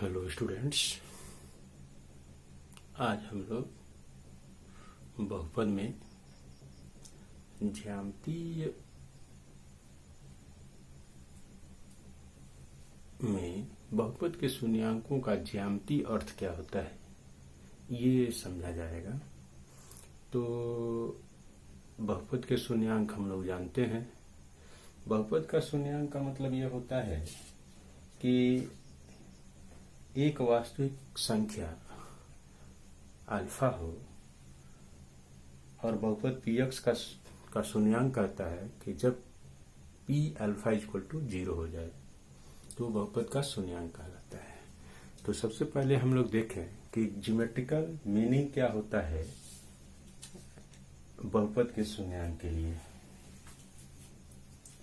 Hello students, आज हम लोग बहुपद में ज्यामितीय में बहुपद के शून्याङ्कों का ज्यामितीय अर्थ क्या होता है ये समझा जाएगा। तो बहुपद के शून्याङ्क हम लोग जानते हैं। बहुपद का शून्याङ्क का मतलब ये होता है कि एक वास्तविक संख्या अल्फा हो और बहुपद पी एक्स का शून्याङ्क कहता है कि जब पी अल्फा इक्वल टू 0 हो जाए तो बहुपद का शून्याङ्क कहलाता है। तो सबसे पहले हम लोग देखें कि ज्योमेट्रिकल मीनिंग क्या होता है बहुपद के शून्याङ्क के लिए।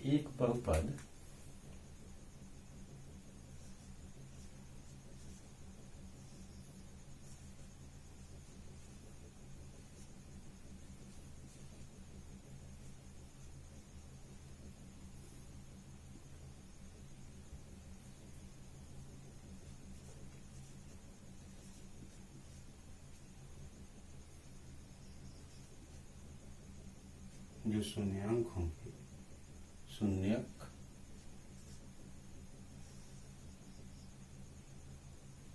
एक बहुपद जो शून्याङ्क होंगे, शून्यक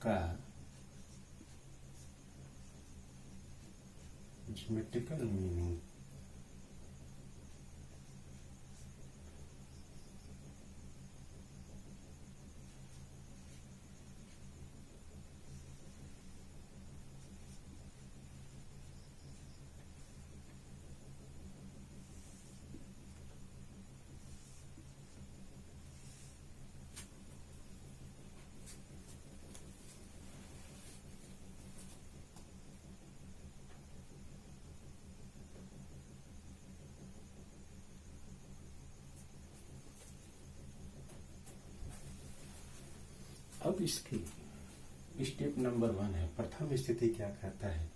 का ज्योमेट्रिकल मीनिंग अब इसकी स्टेप नंबर 1 है। प्रथम स्थिति क्या कहता है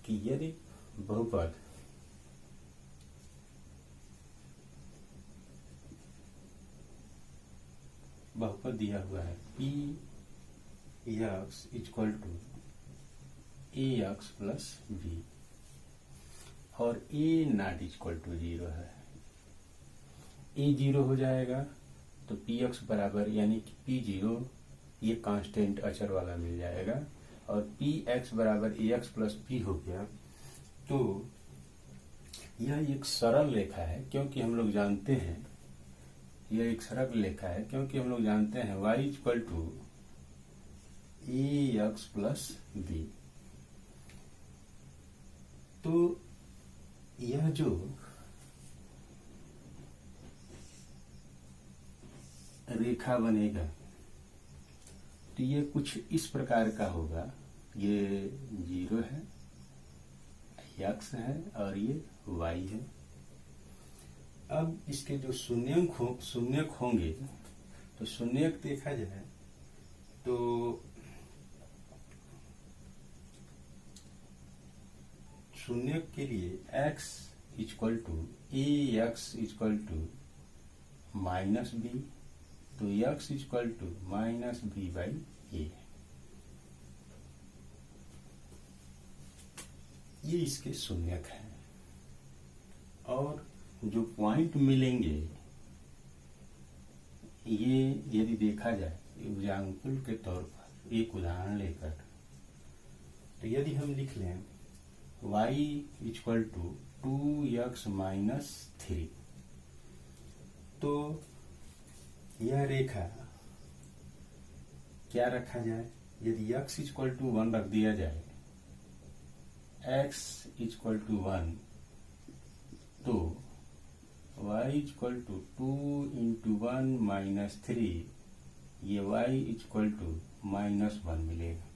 कि यदि बहुपद दिया हुआ है p x equal to a x plus b और ए नॉट इक्वल टू 0 है। ए 0 हो जाएगा तो पी एक्स बराबर यानी कि पी 0 ये कांस्टेंट अचर वाला मिल जाएगा और पी एक्स बराबर ए एक्स प्लस बी हो गया। तो यह एक सरल रेखा है क्योंकि हम लोग जानते हैं यह एक सरल रेखा है क्योंकि हम लोग जानते हैं y equal to a x plus b. तो यह जो रेखा बनेगा तो ये कुछ इस प्रकार का होगा। ये 0 है, x है और ये y है। अब इसके जो शून्यक होंगे तो शून्यक देखा जाए तो शून्यक के लिए x equal to a x equal to minus b, तो x equal to minus b by a. ये इसके शून्यक है और जो पॉइंट मिलेंगे ये यदि देखा जाए एग्जाम्पल के तौर पर एक उदाहरण लेकर, तो यदि हम लिख लें y equal to 2x minus 3, तो यह रेखा क्या रखा जाए। यदि x इक्वल टू 1 रख दिया जाए, x इक्वल टू 1, तो y equal to 2 into 1 minus 3, ये y इक्वल टू माइनस 1 मिलेगा।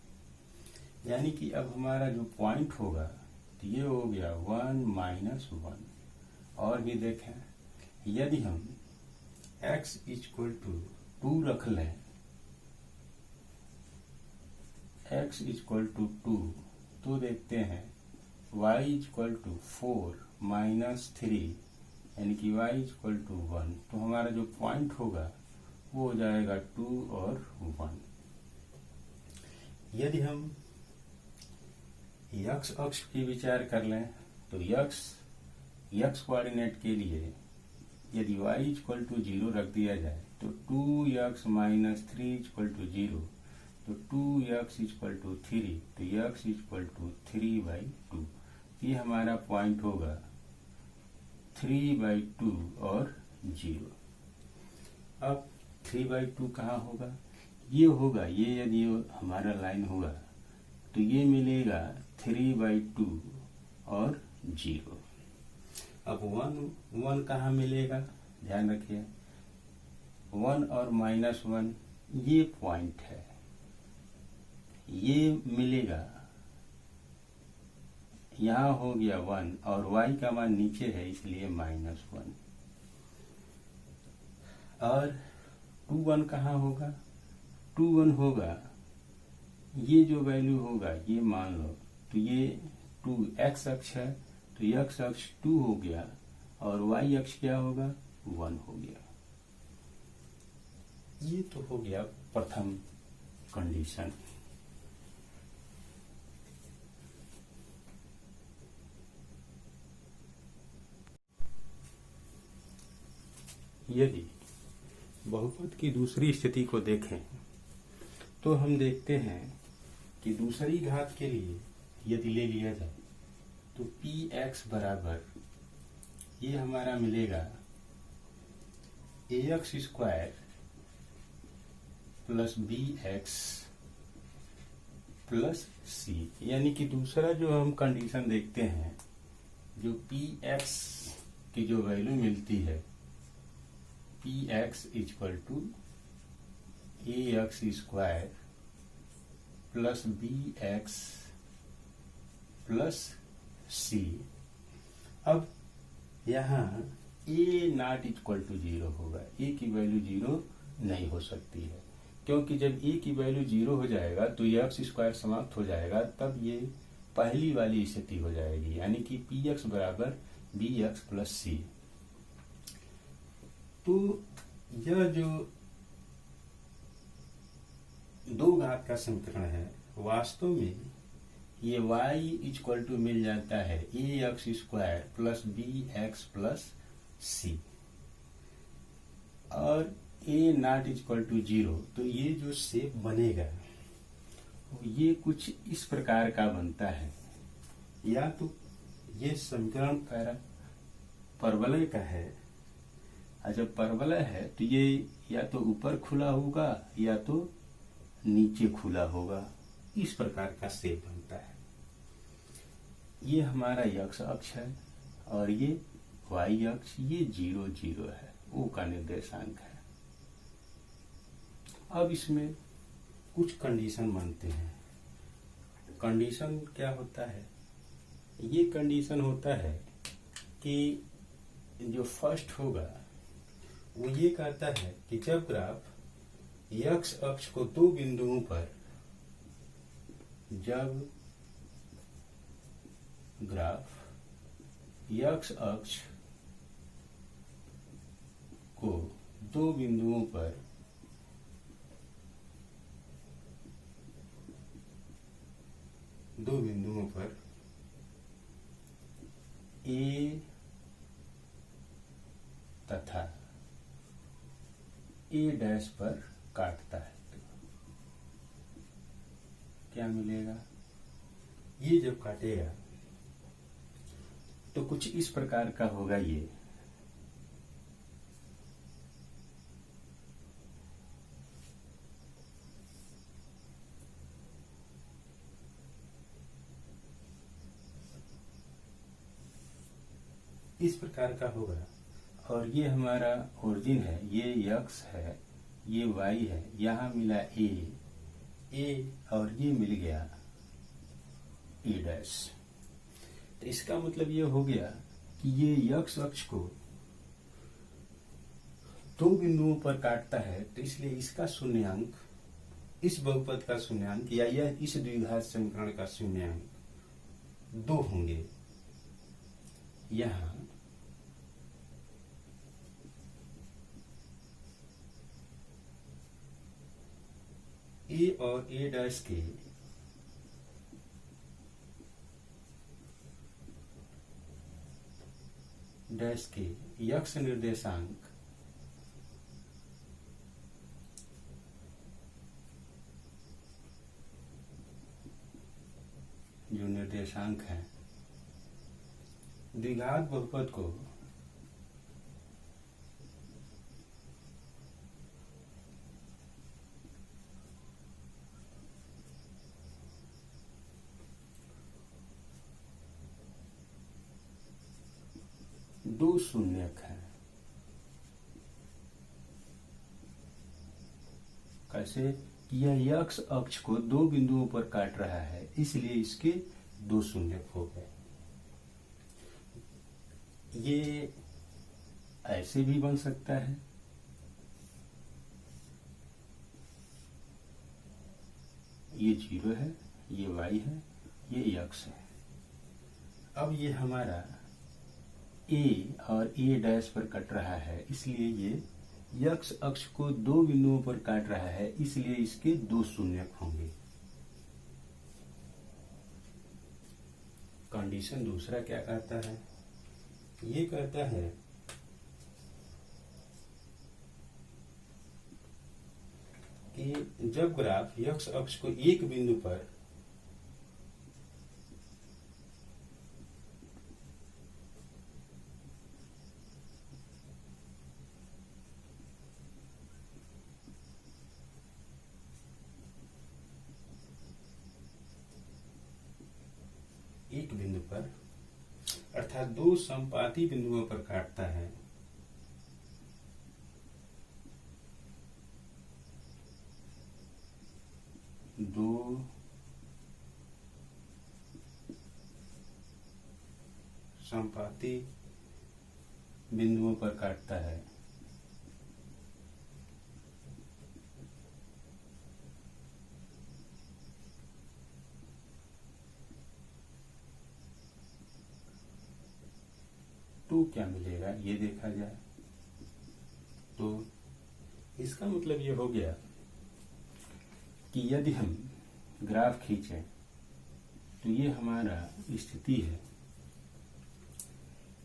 यानी कि अब हमारा जो पॉइंट होगा तो ये हो गया 1 माइनस 1। और भी देखें, यदि हम x इक्वल टू 2 रख लें, x इक्वल टू 2 तो देखते हैं y इक्वल टू 4 माइनस 3 यानी कि y इक्वल टू 1, तो हमारा जो पॉइंट होगा वो हो जाएगा 2 और 1। यदि हम x अक्ष की विचार कर लें तो x कोऑर्डिनेट के लिए यदि y इक्वल टू 0 रख दिया जाए तो 2x माइनस 3 इक्वल टू 0, तो 2x इक्वल टू 3, तो x इक्वल टू 3/2, ये हमारा पॉइंट होगा 3/2 और 0। अब 3/2 कहाँ होगा? ये होगा, ये यदि हमारा लाइन होगा तो ये मिलेगा 3/2 और 0। अब 1 कहाँ मिलेगा? ध्यान रखिए 1 और -1 ये पॉइंट है, ये मिलेगा, यहाँ हो गया 1 और y का मान नीचे है इसलिए -1। और 2 1 कहाँ होगा? 2 1 होगा, ये जो वैल्यू होगा ये मान लो, तो ये 2 x अक्ष है तो x अक्ष 2 हो गया और y अक्ष क्या होगा? 1 हो गया। ये तो हो गया प्रथम कंडीशन। यदि बहुपद की दूसरी स्थिति को देखें तो हम देखते हैं कि दूसरी घात के लिए यदि ले लिया जाए तो px बराबर ये हमारा मिलेगा ax square plus bx plus c, यानी कि दूसरा जो हम कंडीशन देखते हैं, जो px की जो वैल्यू मिलती है px equal to ax square plus bx plus c। अब यहाँ a नॉट इक्वल टू 0 होगा, a की वैल्यू 0 नहीं हो सकती है, क्योंकि जब a की वैल्यू 0 हो जाएगा तो ये x स्क्वायर समाप्त हो जाएगा, तब ये पहली वाली स्थिति हो जाएगी, यानी कि px बराबर bx प्लस c। तो यह जो दो घात का समीकरण है वास्तव में ये y इक्वल टू मिल जाता है ax square plus bx plus c और a नॉट इक्वल टू 0, तो ये जो शेप बनेगा ये कुछ इस प्रकार का बनता है, या तो ये समीकरण परवलय का है, और जब परवलय है तो ये या तो ऊपर खुला होगा या तो नीचे खुला होगा, इस प्रकार का शेप बनता है। ये हमारा x अक्ष है और ये y अक्ष, ये 0 0 है, O का निर्देशांक है। अब इसमें कुछ कंडीशन मानते हैं। कंडीशन क्या होता है? ये कंडीशन होता है कि जो फर्स्ट होगा वो ये कहता है कि जब ग्राफ x अक्ष को दो बिंदुओं पर, जब ग्राफ x अक्ष को दो बिंदुओं पर a तथा a डैश पर काटता है तो क्या मिलेगा? ये जब काटेगा तो कुछ इस प्रकार का होगा। ये इस प्रकार का होगा और ये हमारा ओरिजिन है, ये x है, ये y है, यहाँ मिला a और ये मिल गया a डैश। तो इसका मतलब ये हो गया कि ये x अक्ष को दो बिंदुओं पर काटता है, तो इसलिए इसका शून्यांक इस बहुपद का शून्यांक या यह इस द्विघात समीकरण का शून्यांक 2 होंगे। यहाँ ए और ए डैश के यक्ष निर्देशांक जो निर्देशांक है द्विघात बहुपद को दो शून्यक है। कैसे? यह यक्ष अक्ष को दो बिंदुओं पर काट रहा है, इसलिए इसके दो शून्यक हो गए। ये ऐसे भी बन सकता है, ये 0 है, ये y है, ये x है। अब ये हमारा a और a डैश पर कट रहा है, इसलिए ये x अक्ष को दो बिंदुओं पर काट रहा है, इसलिए इसके दो शून्यक होंगे। कंडीशन दूसरा क्या कहता है? ये कहता है कि जब ग्राफ x अक्ष को एक बिंदु पर अर्थात दो समपाती बिंदुओं पर काटता है, दो समपाती बिंदुओं पर काटता है, तो क्या मिलेगा ये देखा जाए। तो इसका मतलब ये हो गया कि यदि हम ग्राफ खींचें तो ये हमारा स्थिति है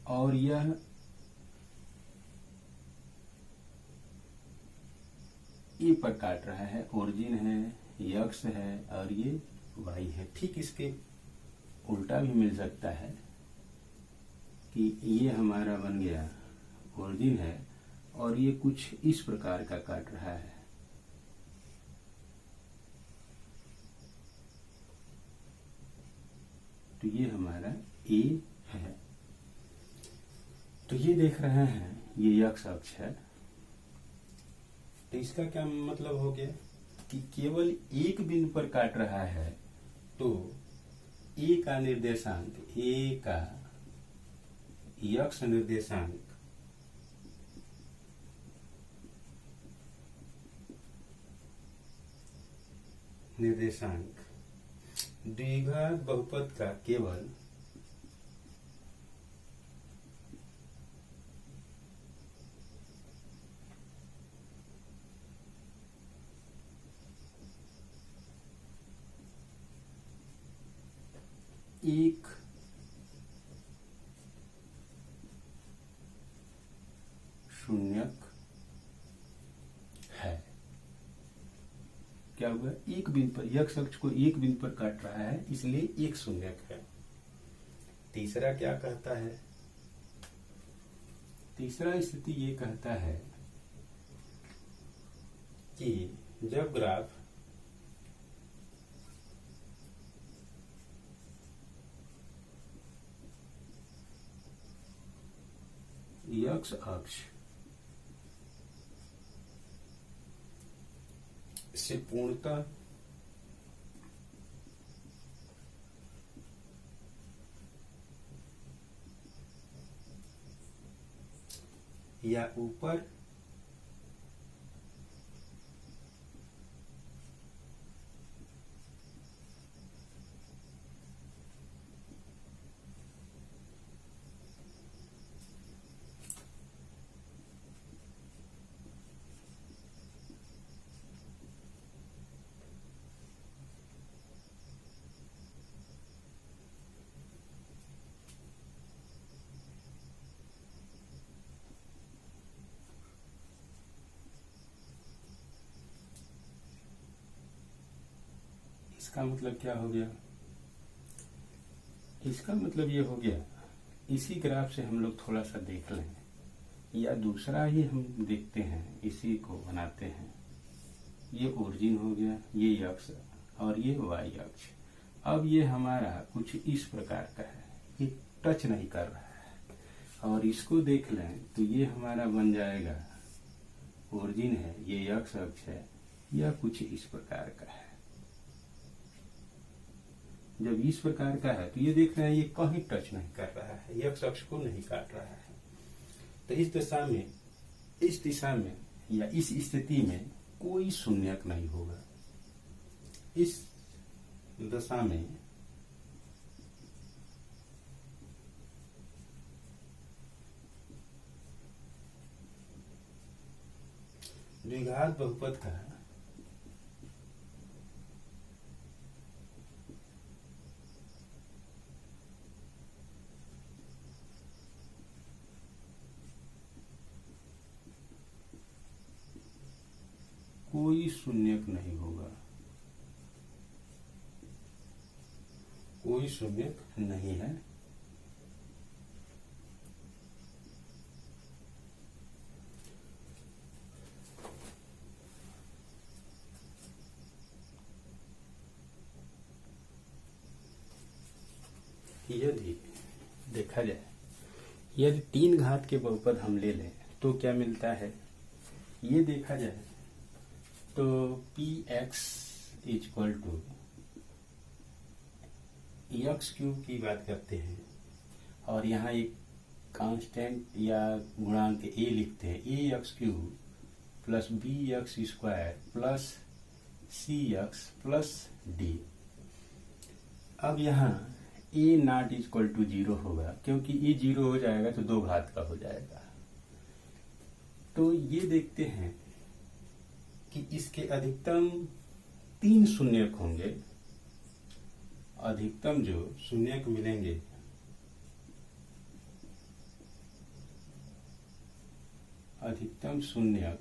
और यह ए पर काट रहा है, ओरिजिन है, यक्ष है और ये वाई है। ठीक इसके उल्टा भी मिल सकता है कि ये हमारा बन गया ओरिजिन है और ये कुछ इस प्रकार का काट रहा है, तो ये हमारा ए है। तो ये देख रहे हैं ये यक्ष अक्ष है, तो इसका क्या मतलब हो गया कि केवल एक बिंदु पर काट रहा है, तो ए का निर्देशांक, ए का यक्ष निर्देशांक द्विघात बहुपद का केवल एक शून्यक है। क्या हुआ? एक बिंदु पर यक्ष अक्ष को एक बिंदु पर काट रहा है, इसलिए एक शून्यक है। तीसरा क्या कहता है? तीसरा स्थिति ये कहता है कि जब ग्राफ यक्ष अक्ष से पूर्णतः या ऊपर इसका मतलब क्या हो गया? इसका मतलब ये हो गया, इसी ग्राफ से हम लोग थोड़ा सा देख लें या दूसरा ही हम देखते हैं, इसी को बनाते हैं। ये ओरिजिन हो गया, ये अक्ष और ये वाई अक्ष। अब ये हमारा कुछ इस प्रकार का है, ये टच नहीं कर रहा है। और इसको देख लें तो ये हमारा बन जाएगा, ओरिजिन है, ये अक्ष अक्ष है, यह कुछ इस प्रकार का है। जब इस प्रकार का है तो ये देख रहे हैं, ये कहीं टच नहीं कर रहा है, ये अक्ष को नहीं काट रहा है। तो इस दिशा में या इस स्थिति में कोई शून्यक नहीं होगा। इस दशा में द्विघात बहुपद का कोई शून्यक नहीं होगा, कोई शून्यक नहीं है। यदि देखा जाए, यदि 3 घात के बहुपद हम ले लें तो क्या मिलता है, ये देखा जाए तो px equal to x cube की बात करते हैं और यहाँ एक कांस्टेंट या गुणांक a लिखते हैं, a x cube plus b x square plus c x plus d. अब यहाँ a नॉट इक्वल टू 0 होगा, क्योंकि ये 0 हो जाएगा तो 2 घात का हो जाएगा। तो ये देखते हैं कि इसके अधिकतम 3 शून्यक होंगे, अधिकतम जो शून्यक मिलेंगे अधिकतम शून्यक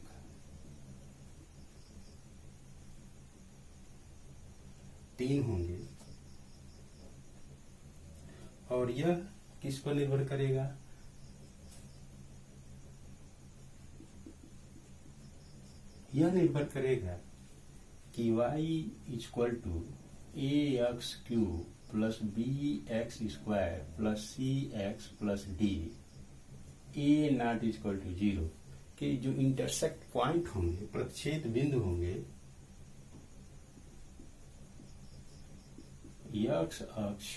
3 होंगे। और यह किस पर निर्भर करेगा, यह निर्भर करेगा कि y equal to a x cube plus b x square plus c x plus d, a not equal to 0 के जो इंटरसेक्ट पॉइंट होंगे, प्रतिच्छेद बिंदु होंगे, एक्स अक्ष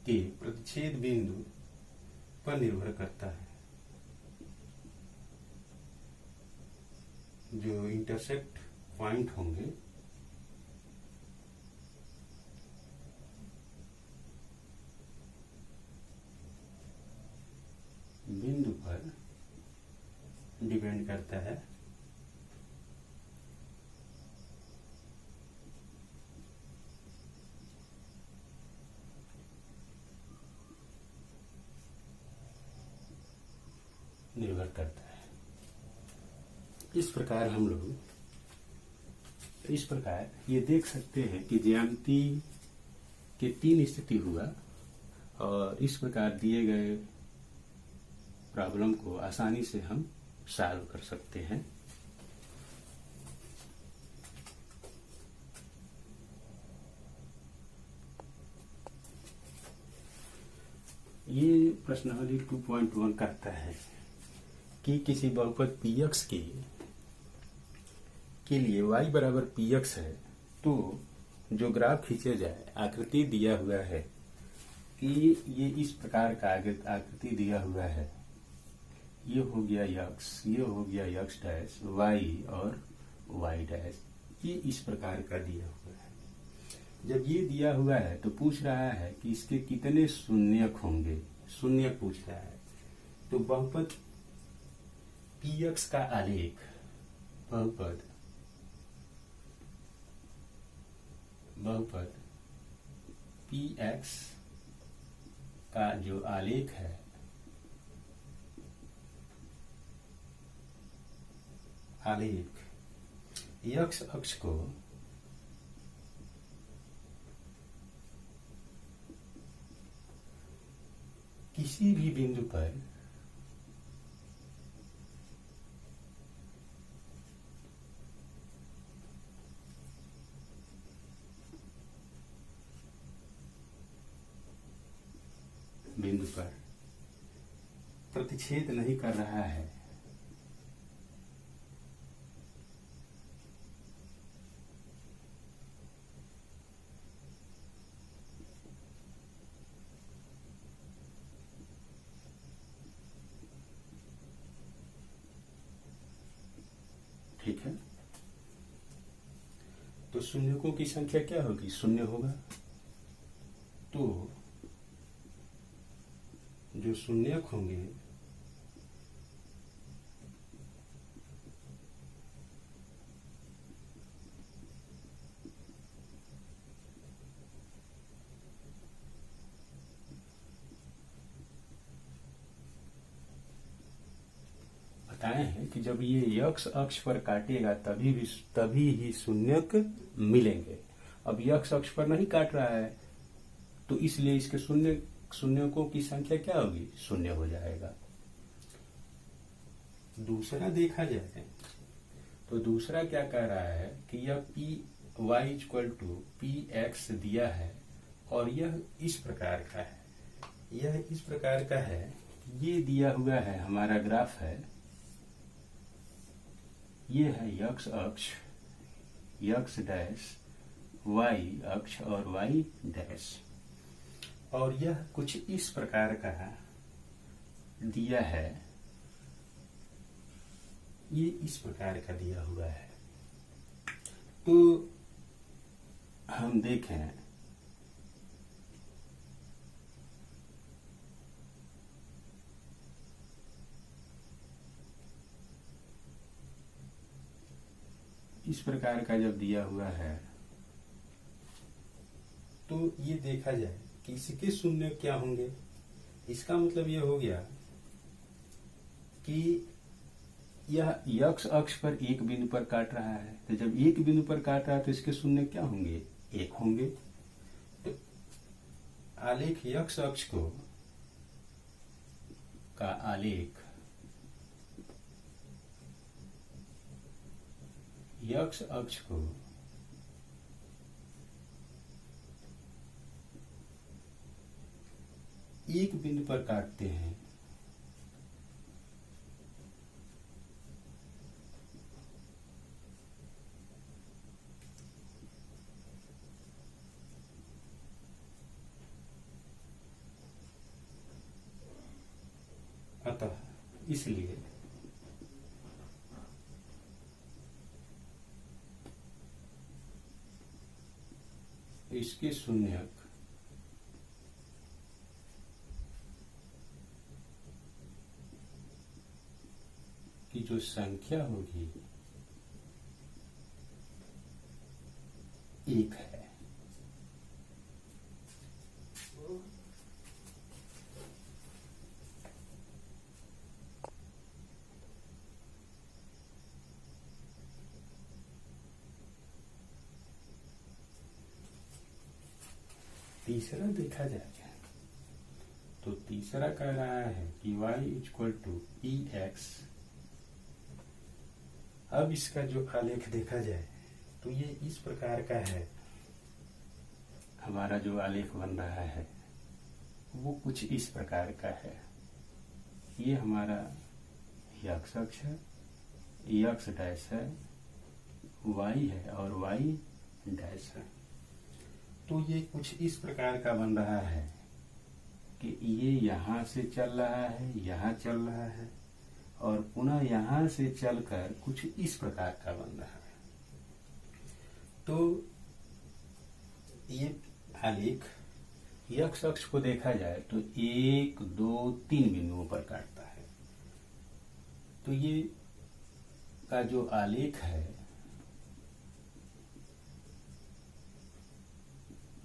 के प्रतिच्छेद बिंदु पर निर्भर करता है। जो इंटरसेक्ट पॉइंट होंगे बिंदु पर डिपेंड करता है। निर्भर करता है। इस प्रकार हम लोग ये देख सकते हैं कि ज्यामिति के 3 स्थिति हुआ और इस प्रकार दिए गए प्रॉब्लम को आसानी से हम सॉल्व कर सकते हैं। ये प्रश्नावली 2.1 करता है कि किसी बहुपद px के लिए y बराबर px है तो जो ग्राफ खींचे जाए, आकृति दिया हुआ है कि ये इस प्रकार का आकृति दिया हुआ है, ये हो गया x, ये हो गया x डैश, y और y डैश, ये इस प्रकार का दिया हुआ है। जब ये दिया हुआ है तो पूछ रहा है कि इसके कितने शून्यक होंगे, शून्यक पूछ रहा है। तो बहुपद px का आलेख, बहुपद px का जो आलेख है, आलेख यक्ष अक्ष को किसी भी बिंदु पर प्रतिच्छेद नहीं कर रहा है, ठीक है। तो शून्यकों की संख्या क्या होगी? शून्य होगा। तो जो शून्यक होंगे बताए हैं कि जब ये यक्ष अक्ष पर काटेगा तभी ही शून्यक मिलेंगे। अब यक्ष अक्ष पर नहीं काट रहा है तो इसलिए इसके शून्यकों की संख्या क्या होगी? शून्य हो जाएगा। दूसरा देखा जाए तो दूसरा क्या कह रहा है कि यह p y equal to p x दिया है और यह इस प्रकार का है। यह इस प्रकार का है, ये दिया हुआ है, हमारा ग्राफ है, ये है यक्ष अक्ष, यक्ष डैश, वाई अक्ष और वाई डैश, और यह कुछ इस प्रकार का दिया है, ये इस प्रकार का दिया हुआ है। तो हम देखें इस प्रकार का जब दिया हुआ है तो ये देखा जाए कि इसके शून्य क्या होंगे। इसका मतलब ये हो गया कि यह यक्ष अक्ष पर एक बिंदु पर काट रहा है, तो जब एक बिंदु पर काट रहा है तो इसके शून्य क्या होंगे? एक होंगे। तो आलेख यक्ष अक्ष को का आलेख यक्ष अक्ष को एक बिंदु पर काटते हैं अतः इसलिए इसके शून्यक की जो संख्या होगी एक है। तीसरा देखा जाए तो तीसरा कह रहा है कि y equal to p x. अब इसका जो आलेख देखा जाए तो ये इस प्रकार का है, हमारा जो आलेख बन रहा है वो कुछ इस प्रकार का है। ये हमारा यक्ष अक्ष है, यक्ष डैश है, y है और y डैश है। तो ये कुछ इस प्रकार का बन रहा है कि ये यहां से चल रहा है, यहां चल रहा है और पुनः यहां से चलकर कुछ इस प्रकार का बन रहा है। तो ये आलेख यक्ष अक्ष को देखा जाए तो 1, 2, 3 बिंदुओं पर काटता है। तो ये का जो आलेख है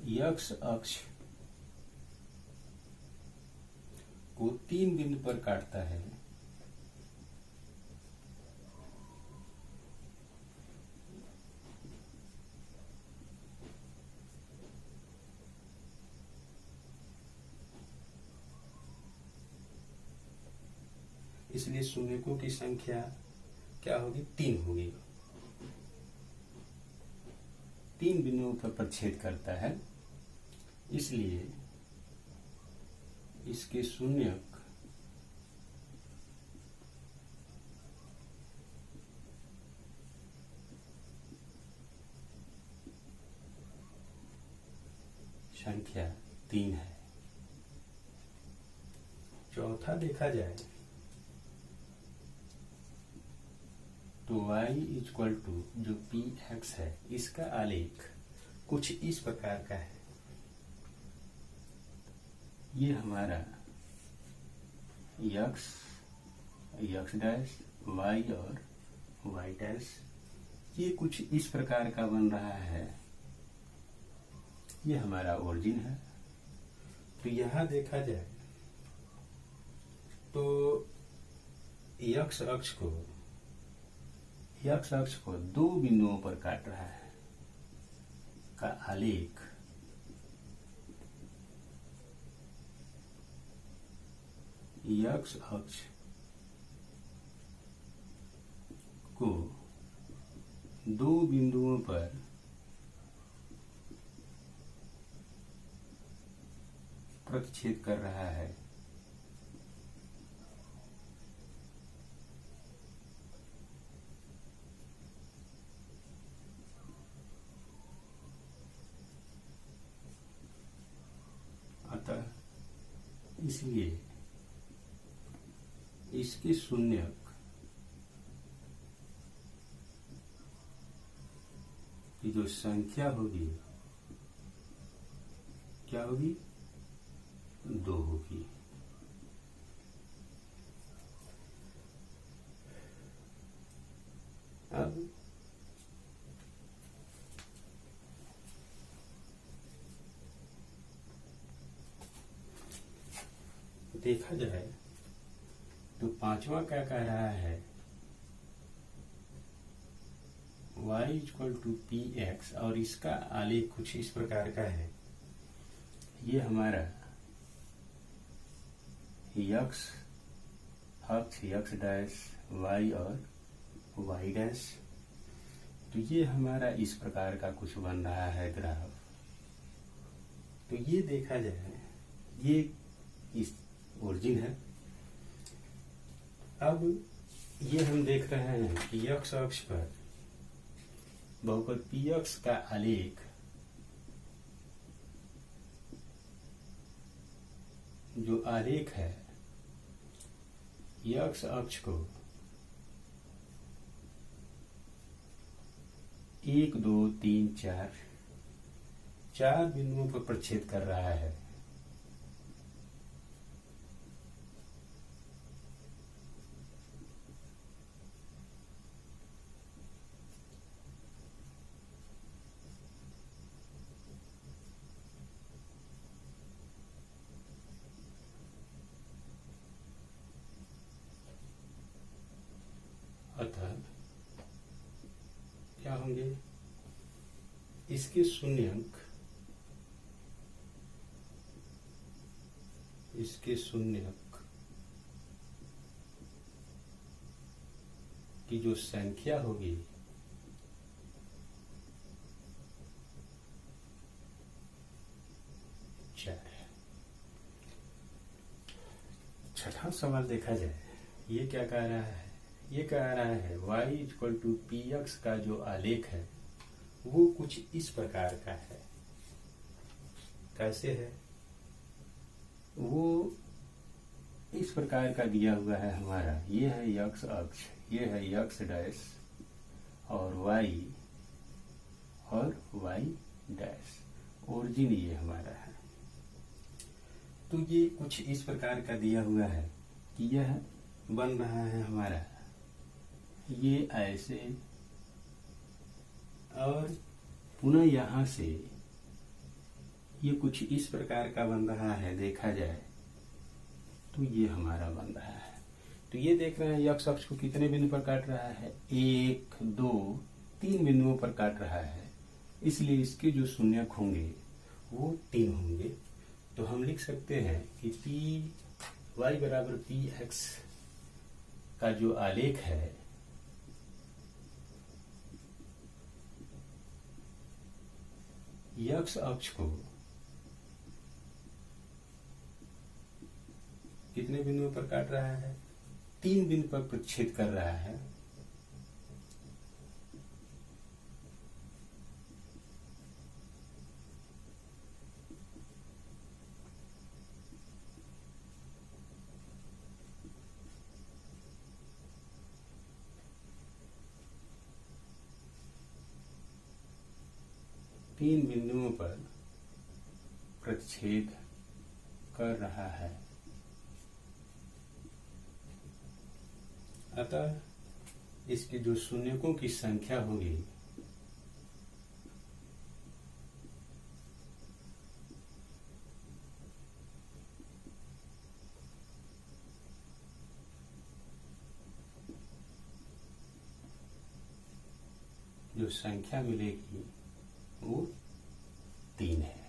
यक्ष अक्ष को 3 बिंदु पर काटता है इसलिए शून्यकों की संख्या क्या होगी? 3 होगी। 3 बिंदुओं पर प्रतिच्छेद करता है, इसलिए इसके शून्यक संख्या 3 है। चौथा देखा जाए तो y इक्वल टू जो px है, इसका आलेख कुछ इस प्रकार का है। ये हमारा x डैश y और y डैश ये कुछ इस प्रकार का बन रहा है। ये हमारा ओरिजिन है। तो यहां देखा जाए तो x अक्ष को 2 बिंदुओं पर काट रहा है का आलेख x अक्ष को 2 बिंदुओं पर प्रतिच्छेद कर रहा है। अतः इसलिए इसकी शून्यक की जो संख्या होगी क्या होगी? 2 होगी। अब देखा जाए तो पांचवा क्या कह रहा है? y इक्वल टू px और इसका आलेख कुछ इस प्रकार का है। ये हमारा x अक्ष x डैश y और y डैश, तो ये हमारा इस प्रकार का कुछ बन रहा है ग्राफ। तो ये देखा जाए ये इस ओरिजिन है। अब ये हम देख रहे हैं कि x अक्ष पर बहुपद px का आलेख जो आलेख है x अक्ष को 1 2 3 4 बिंदुओं पर प्रतिच्छेद कर रहा है। अतः क्या होंगे? इसके शून्यक की जो संख्या होगी छठा सवाल देखा जाए, ये क्या कह रहा है? ये कह रहा है y इक्वल टू px का जो आलेख है वो कुछ इस प्रकार का है। कैसे है? वो इस प्रकार का दिया हुआ है हमारा। ये है x अक्ष, ये है x डैश और y डैश, ओरिजिन ये हमारा है। तो ये कुछ इस प्रकार का दिया हुआ है कि यह बन रहा है हमारा ये ऐसे, और पुनः यहाँ से ये कुछ इस प्रकार का बन रहा है। देखा जाए तो ये हमारा बन रहा है। तो ये देख रहे हैं x अक्ष को कितने बिंदु पर काट रहा है? 1 2 3 बिंदुओं पर काट रहा है, इसलिए इसके जो शून्यक होंगे वो 3 होंगे। तो हम लिख सकते हैं कि y बराबर px का जो आलेख है यक्ष अक्ष को कितने बिंदुओं पर काट रहा है? 3 बिंदु पर प्रतिच्छेद कर रहा है। तीन बिंदुओं पर प्रतिच्छेद कर रहा है। अतः इसके जो शून्यकों की संख्या होगी जो संख्या मिलेगी वो 3 है।